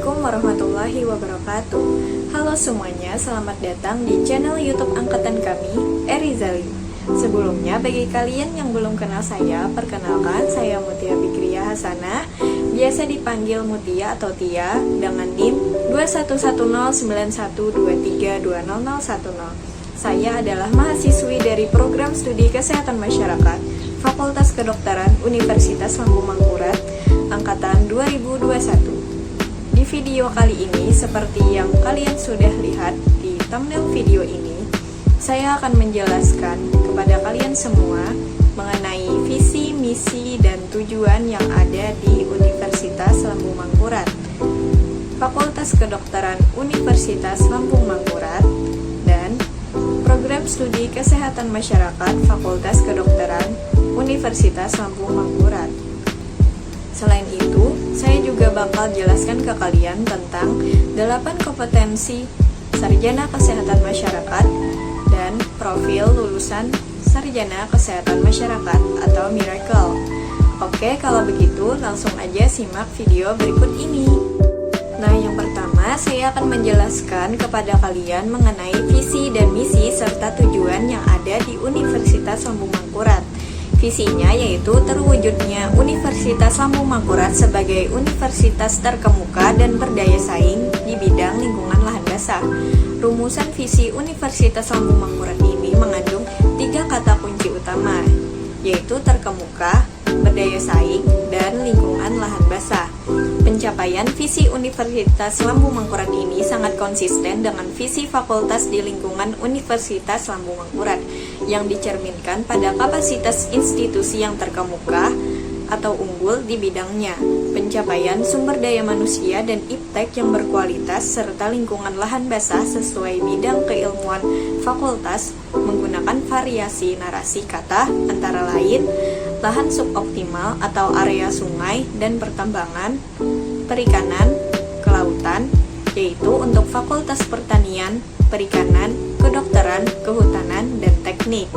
Assalamualaikum warahmatullahi wabarakatuh. Halo semuanya, selamat datang di channel YouTube angkatan kami, Erizali. Sebelumnya, bagi kalian yang belum kenal saya, perkenalkan saya Mutia Bikriya Hasanah, biasa dipanggil Mutia atau Tia, dengan NIM 21109123200010. Saya adalah mahasiswi dari Program Studi Kesehatan Masyarakat, Fakultas Kedokteran Universitas Lambung Mangkurat, angkatan 2021. Di video kali ini, seperti yang kalian sudah lihat di thumbnail video ini, saya akan menjelaskan kepada kalian semua mengenai visi, misi, dan tujuan yang ada di Universitas Lambung Mangkurat, Fakultas Kedokteran Universitas Lambung Mangkurat, dan Program Studi Kesehatan Masyarakat Fakultas Kedokteran Universitas Lambung Mangkurat. Selain itu, saya juga bakal jelaskan ke kalian tentang 8 kompetensi Sarjana Kesehatan Masyarakat dan profil lulusan Sarjana Kesehatan Masyarakat atau Miracle. Oke, kalau begitu langsung aja simak video berikut ini. Nah, yang pertama saya akan menjelaskan kepada kalian mengenai visi dan misi serta tujuan yang ada di Universitas Lambung Mangkurat. Visinya yaitu terwujudnya Universitas Lambung Mangkurat sebagai universitas terkemuka dan berdaya saing di bidang lingkungan lahan basah. Rumusan visi Universitas Lambung Mangkurat ini mengandung 3 kata kunci utama, yaitu terkemuka, berdaya saing, dan lingkungan lahan basah. Pencapaian visi Universitas Lambung Mangkurat ini sangat konsisten dengan visi fakultas di lingkungan Universitas Lambung Mangkurat yang dicerminkan pada kapasitas institusi yang terkemuka atau unggul di bidangnya, pencapaian sumber daya manusia dan iptek yang berkualitas, serta lingkungan lahan basah sesuai bidang keilmuan fakultas menggunakan variasi narasi kata antara lain lahan suboptimal atau area sungai dan pertambangan, perikanan, kelautan, yaitu untuk Fakultas Pertanian, Perikanan, Kedokteran, Kehutanan, dan Teknik.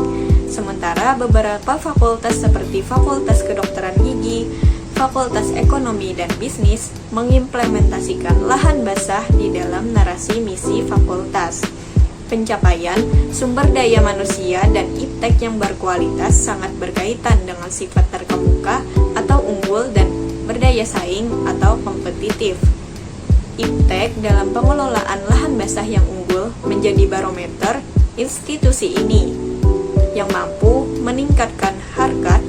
Sementara beberapa fakultas seperti Fakultas Kedokteran Gigi, Fakultas Ekonomi dan Bisnis mengimplementasikan lahan basah di dalam narasi misi fakultas. Pencapaian sumber daya manusia dan iptek yang berkualitas sangat berkaitan dengan sifat terkemuka atau unggul dan berdaya saing atau kompetitif. Iptek dalam pengelolaan lahan basah yang unggul menjadi barometer institusi ini yang mampu meningkatkan harkat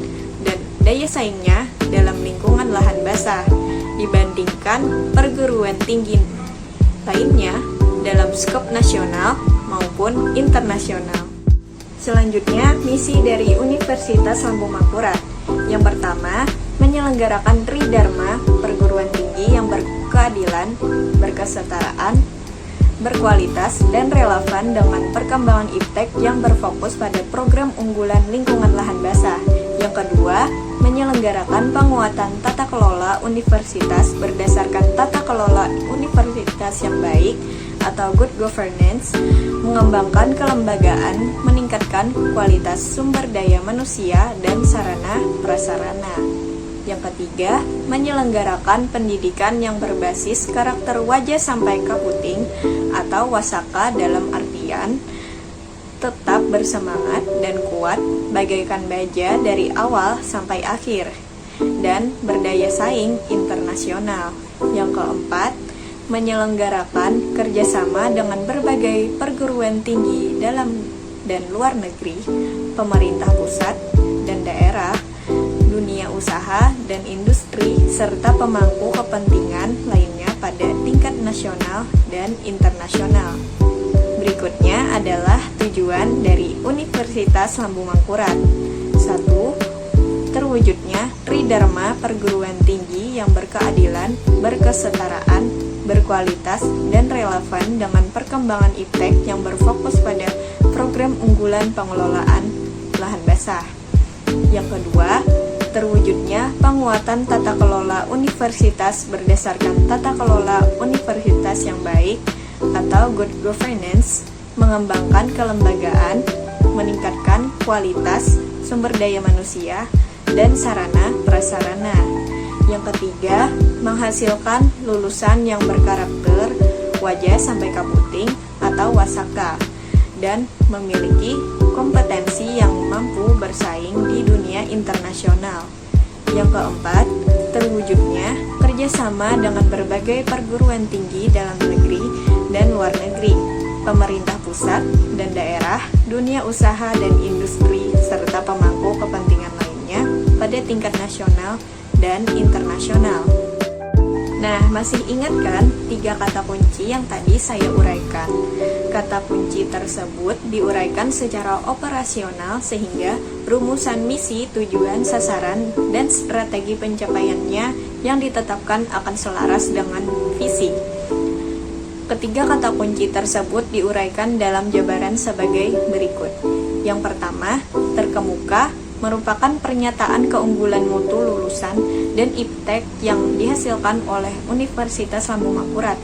dan daya saingnya dalam lingkungan lahan basah dibandingkan perguruan tinggi lainnya dalam skop nasional maupun internasional. Selanjutnya, misi dari Universitas Lambung Mangkurat. Yang pertama, menyelenggarakan Tridharma perguruan tinggi yang berkeadilan, berkesetaraan, berkualitas, dan relevan dengan perkembangan iptek yang berfokus pada program unggulan lingkungan lahan basah. Yang kedua, menyelenggarakan penguatan tata kelola universitas berdasarkan tata kelola universitas yang baik atau good governance, mengembangkan kelembagaan, meningkatkan kualitas sumber daya manusia dan sarana prasarana. Yang ketiga, menyelenggarakan pendidikan yang berbasis karakter wajah sampai kaputing atau wasaka dalam artian tetap bersemangat dan kuat bagaikan baja dari awal sampai akhir dan berdaya saing internasional. Yang keempat, menyelenggarakan kerjasama dengan berbagai perguruan tinggi dalam dan luar negeri, pemerintah pusat dan daerah, dunia usaha dan industri, serta pemangku kepentingan lainnya pada tingkat nasional dan internasional. Berikutnya adalah tujuan dari Universitas Lambung Mangkurat. 1. Terwujudnya Tridharma perguruan tinggi yang berkeadilan, berkesetaraan, berkualitas, dan relevan dengan perkembangan iptek yang berfokus pada program unggulan pengelolaan lahan basah. Yang kedua, terwujudnya penguatan tata kelola universitas berdasarkan tata kelola universitas yang baik atau good governance, mengembangkan kelembagaan, meningkatkan kualitas sumber daya manusia dan sarana prasarana. Yang ketiga, menghasilkan lulusan yang berkarakter wajah sampai kaputing atau wasaka dan memiliki kompetensi yang mampu bersaing di dunia internasional. Yang keempat, terwujudnya kerjasama dengan berbagai perguruan tinggi dalam negeri dan luar negeri, pemerintah pusat dan daerah, dunia usaha dan industri, serta pemangku kepentingan lainnya pada tingkat nasional dan internasional. Nah, masih ingat kan 3 kata kunci yang tadi saya uraikan? Kata kunci tersebut diuraikan secara operasional sehingga rumusan misi, tujuan, sasaran, dan strategi pencapaiannya yang ditetapkan akan selaras dengan visi. Ketiga kata kunci tersebut diuraikan dalam jabaran sebagai berikut. Yang pertama, terkemuka merupakan pernyataan keunggulan mutu lulusan dan iptek yang dihasilkan oleh Universitas Lambung Mangkurat,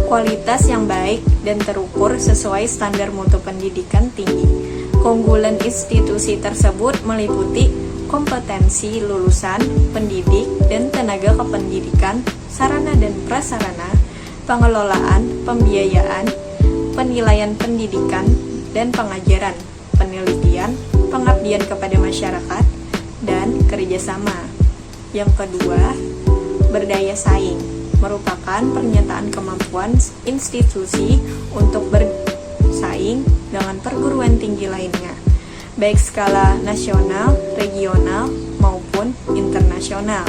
kualitas yang baik dan terukur sesuai standar mutu pendidikan tinggi. Keunggulan institusi tersebut meliputi kompetensi lulusan, pendidik, dan tenaga kependidikan, sarana dan prasarana, pengelolaan, pembiayaan, penilaian pendidikan dan pengajaran, penelitian, pengabdian kepada masyarakat, dan kerjasama. Yang kedua, berdaya saing merupakan pernyataan kemampuan institusi untuk bersaing dengan perguruan tinggi lainnya, baik skala nasional, regional, maupun internasional,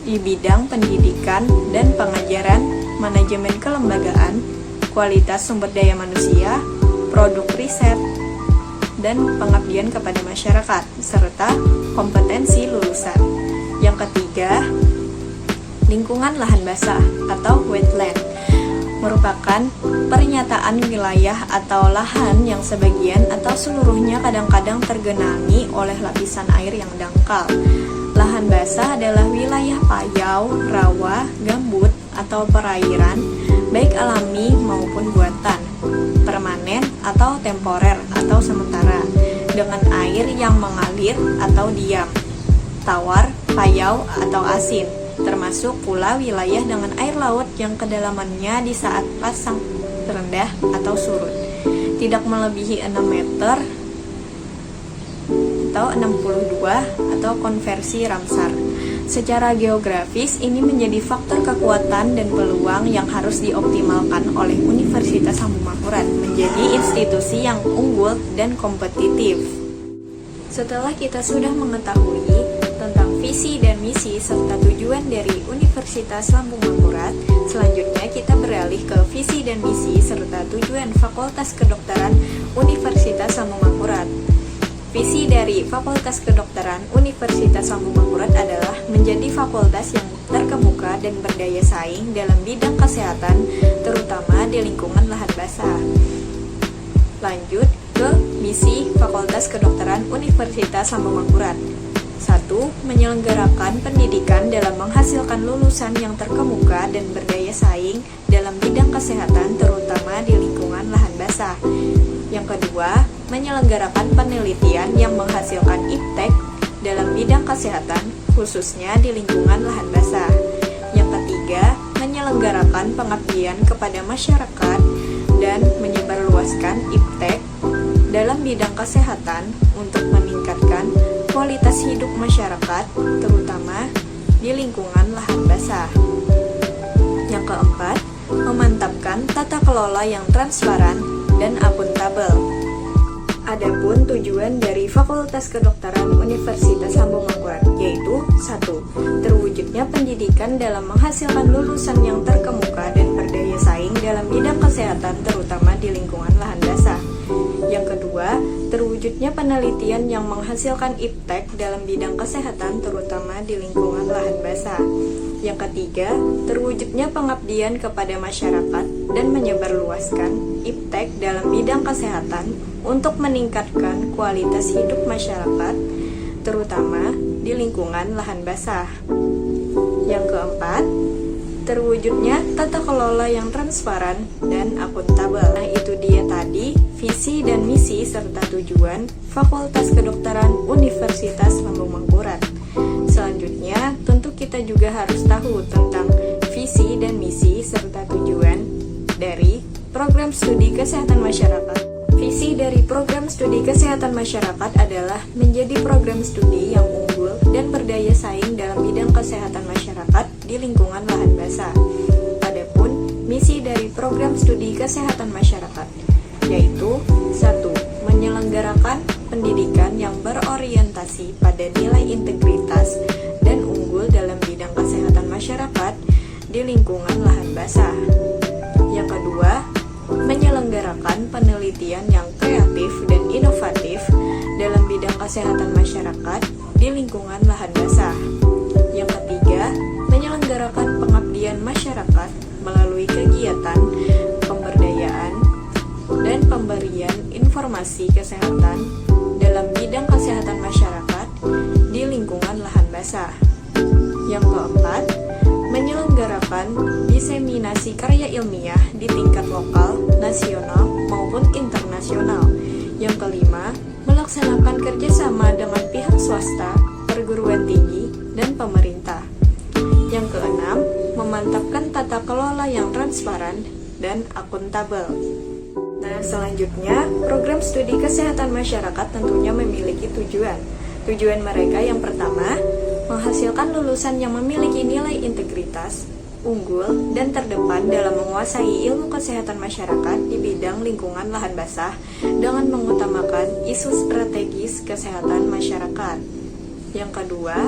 di bidang pendidikan dan pengajaran, manajemen kelembagaan, kualitas sumber daya manusia, produk riset, dan pengabdian kepada masyarakat, serta kompetensi lulusan. Yang ketiga, lingkungan lahan basah atau wetland merupakan pernyataan wilayah atau lahan yang sebagian atau seluruhnya kadang-kadang tergenangi oleh lapisan air yang dangkal. Lahan basah adalah wilayah payau, rawa, gambut, atau perairan, baik alami maupun buatan, permanen atau temporer atau sementara, dengan air yang mengalir atau diam, tawar, payau, atau asin, termasuk pula wilayah dengan air laut yang kedalamannya di saat pasang rendah atau surut tidak melebihi 6 meter atau 62 atau konversi Ramsar. Secara geografis, ini menjadi faktor kekuatan dan peluang yang harus dioptimalkan oleh Universitas Lambung Mangkurat menjadi institusi yang unggul dan kompetitif. Setelah kita sudah mengetahui tentang visi dan misi serta tujuan dari Universitas Lambung Mangkurat, selanjutnya kita beralih ke visi dan misi serta tujuan Fakultas Kedokteran Universitas Lambung Mangkurat. Visi dari Fakultas Kedokteran Universitas Lambung Mangkurat adalah menjadi fakultas yang terkemuka dan berdaya saing dalam bidang kesehatan, terutama di lingkungan lahan basah. Lanjut ke misi Fakultas Kedokteran Universitas Lambung Mangkurat. 1. Menyelenggarakan pendidikan dalam menghasilkan lulusan yang terkemuka dan berdaya saing dalam bidang kesehatan, terutama di lingkungan lahan basah. Yang kedua, menyelenggarakan penelitian yang menghasilkan iptek dalam bidang kesehatan, khususnya di lingkungan lahan basah. Yang ketiga, menyelenggarakan pengabdian kepada masyarakat dan menyebarluaskan iptek dalam bidang kesehatan untuk meningkatkan kualitas hidup masyarakat, terutama di lingkungan lahan basah. Yang keempat, memantapkan tata kelola yang transparan dan akuntabel. Adapun tujuan dari Fakultas Kedokteran Universitas Lambung Mangkurat yaitu 1. Terwujudnya pendidikan dalam menghasilkan lulusan yang terkemuka dan berdaya saing dalam bidang kesehatan, terutama di lingkungan lahan basah. Yang kedua, terwujudnya penelitian yang menghasilkan iptek dalam bidang kesehatan, terutama di lingkungan lahan basah. Yang ketiga, terwujudnya pengabdian kepada masyarakat dan menyebarluaskan iptek dalam bidang kesehatan untuk meningkatkan kualitas hidup masyarakat, terutama di lingkungan lahan basah. Yang keempat, terwujudnya tata kelola yang transparan dan akuntabel. Nah, itu dia tadi visi dan misi serta tujuan Fakultas Kedokteran Universitas Lambung Mangkurat. Selanjutnya, tentu kita juga harus tahu tentang visi dan misi serta tujuan dari program studi kesehatan masyarakat. Visi dari program studi kesehatan masyarakat adalah menjadi program studi yang unggul dan berdaya saing dalam bidang kesehatan masyarakat di lingkungan lahan basah. Adapun misi dari program studi kesehatan masyarakat yaitu 1. Menyelenggarakan pendidikan yang berorientasi pada nilai integritas dan unggul dalam bidang kesehatan masyarakat di lingkungan lahan basah. Yang kedua, menyelenggarakan penelitian yang kreatif dan inovatif dalam bidang kesehatan masyarakat di lingkungan lahan basah. Yang ketiga, menyelenggarakan pengabdian masyarakat melalui kegiatan pemberdayaan dan pemberian informasi kesehatan dalam bidang kesehatan masyarakat di lingkungan lahan basah. Yang keempat, menyelenggarakan diseminasi karya ilmiah di tingkat lokal, nasional, maupun internasional. Yang kelima, melaksanakan kerjasama dengan pihak swasta, perguruan tinggi, dan pemerintah. Yang keenam, memantapkan tata kelola yang transparan dan akuntabel. Nah, selanjutnya, program studi kesehatan masyarakat tentunya memiliki tujuan. Tujuan mereka yang pertama, menghasilkan lulusan yang memiliki nilai integritas, unggul, dan terdepan dalam menguasai ilmu kesehatan masyarakat di bidang lingkungan lahan basah dengan mengutamakan isu strategis kesehatan masyarakat. Yang kedua,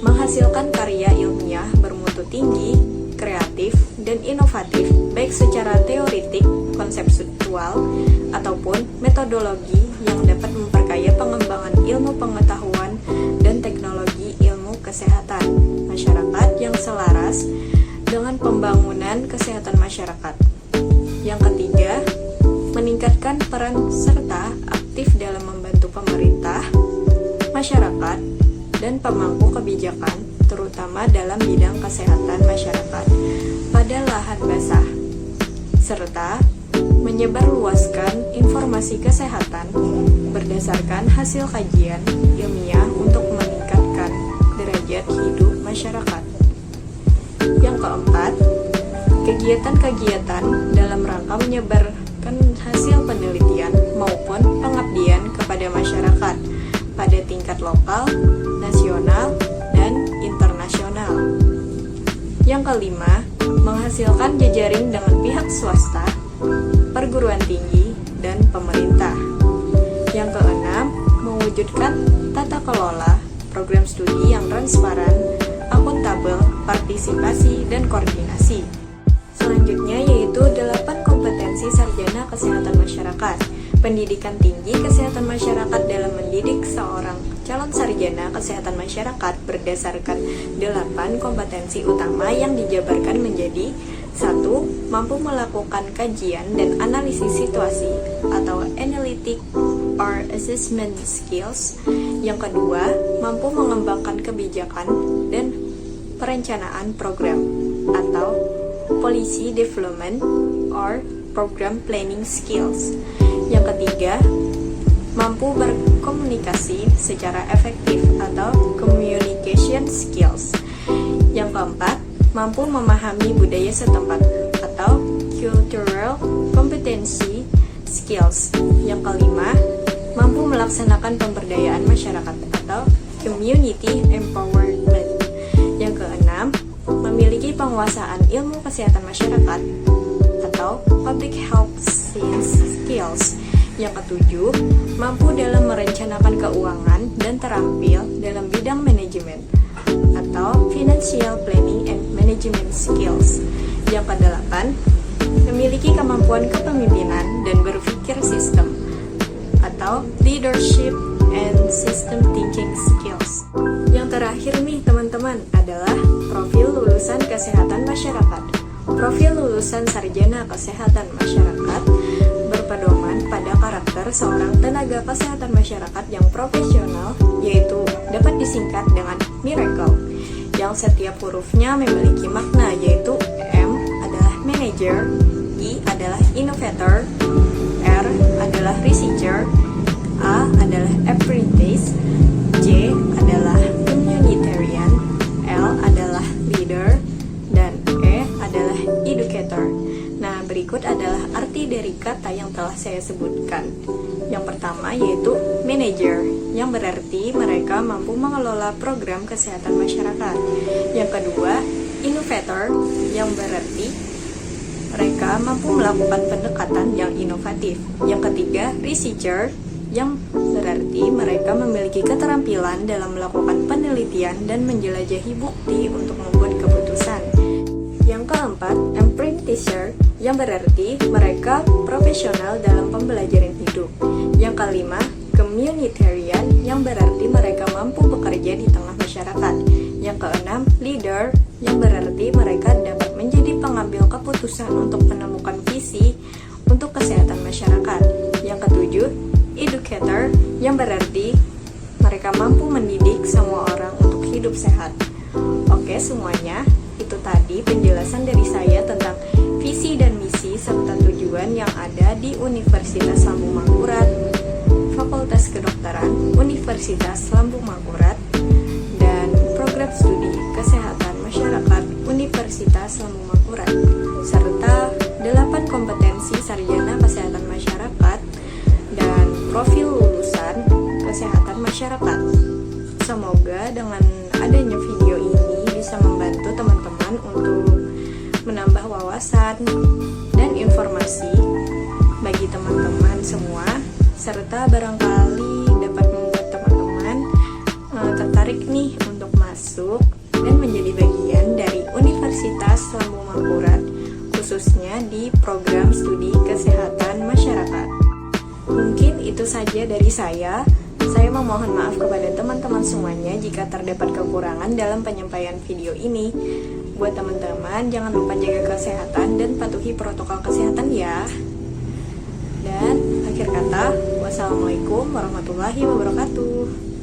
menghasilkan karya ilmiah bermutu tinggi, kreatif, dan inovatif baik secara teoritik, konseptual, ataupun metodologi yang dapat memperkaya pengembangan ilmu pengetahuan dan teknologi ilmu kesehatan masyarakat yang selaras dengan pembangunan kesehatan masyarakat. Yang ketiga, meningkatkan peran serta aktif dalam membantu pemerintah, masyarakat, dan pemangku kebijakan, terutama dalam bidang kesehatan masyarakat pada lahan basah, serta menyebarluaskan informasi kesehatan berdasarkan hasil kajian ilmiah untuk meningkatkan derajat hidup masyarakat. Yang keempat, kegiatan-kegiatan dalam rangka menyebarkan hasil penelitian maupun pengabdian kepada masyarakat pada tingkat lokal, nasional, dan internasional. Yang kelima, menghasilkan jejaring dengan pihak swasta, perguruan tinggi, dan pemerintah. Yang keenam, mewujudkan tata kelola program studi yang transparan, akuntabel, partisipasi, dan koordinasi. Selanjutnya yaitu 8 kompetensi sarjana kesehatan masyarakat. Pendidikan tinggi kesehatan masyarakat dalam mendidik seorang calon sarjana kesehatan masyarakat berdasarkan 8 kompetensi utama yang dijabarkan menjadi 1. Mampu melakukan kajian dan analisis situasi atau analytic or assessment skills. Yang kedua, mampu mengembangkan kebijakan dan perencanaan program atau policy development or program planning skills. Yang ketiga, mampu berkomunikasi secara efektif atau communication skills. Yang keempat, mampu memahami budaya setempat atau cultural competency skills. Yang kelima, mampu melaksanakan pemberdayaan masyarakat atau community empowerment. Yang keenam, memiliki penguasaan ilmu kesehatan masyarakat atau public health science skills. Yang ketujuh, mampu dalam merencanakan keuangan dan terampil dalam bidang manajemen atau financial planning and management skills. Yang kedelapan, memiliki kemampuan kepemimpinan dan berpikir sistem atau leadership and system thinking skills. Yang terakhir nih teman-teman adalah profil lulusan kesehatan masyarakat. Profil lulusan sarjana kesehatan masyarakat berpedoman pada karakter seorang tenaga kesehatan masyarakat yang profesional, yaitu dapat disingkat dengan Miracle, yang setiap hurufnya memiliki makna, yaitu M adalah manager, I adalah innovator, R adalah researcher, A adalah apprentice, J adalah communitarian, L adalah berikut adalah arti dari kata yang telah saya sebutkan. Yang pertama yaitu manager, yang berarti mereka mampu mengelola program kesehatan masyarakat. Yang kedua, innovator, yang berarti mereka mampu melakukan pendekatan yang inovatif. Yang ketiga, researcher, yang berarti mereka memiliki keterampilan dalam melakukan penelitian dan menjelajahi bukti untuk membuat keputusan. Yang keempat, apprentice, yang berarti mereka profesional dalam pembelajaran hidup. Yang kelima, communitarian, yang berarti mereka mampu bekerja di tengah masyarakat. Yang keenam, leader, yang berarti mereka dapat menjadi pengambil keputusan untuk menemukan visi untuk kesehatan masyarakat. Yang ketujuh, educator, yang berarti mereka mampu mendidik semua orang untuk hidup sehat. Oke semuanya, itu tadi penjelasan dari saya tentang visi dan misi serta tujuan yang ada di Universitas Lambung Mangkurat, Fakultas Kedokteran Universitas Lambung Mangkurat, dan program studi Kesehatan Masyarakat Universitas Lambung Mangkurat, serta 8 kompetensi sarjana kesehatan masyarakat dan profil lulusan kesehatan masyarakat. Semoga dengan adanya video ini bisa membantu teman-teman untuk menambah wawasan dan informasi bagi teman-teman semua, serta barangkali dapat membuat teman-teman tertarik nih untuk masuk dan menjadi bagian dari Universitas Lambung Mangkurat, khususnya di program studi kesehatan masyarakat. Mungkin itu saja dari saya. Saya memohon maaf kepada teman-teman semuanya jika terdapat kekurangan dalam penyampaian video ini. Buat teman-teman, jangan lupa jaga kesehatan dan patuhi protokol kesehatan ya. Dan akhir kata, wassalamualaikum warahmatullahi wabarakatuh.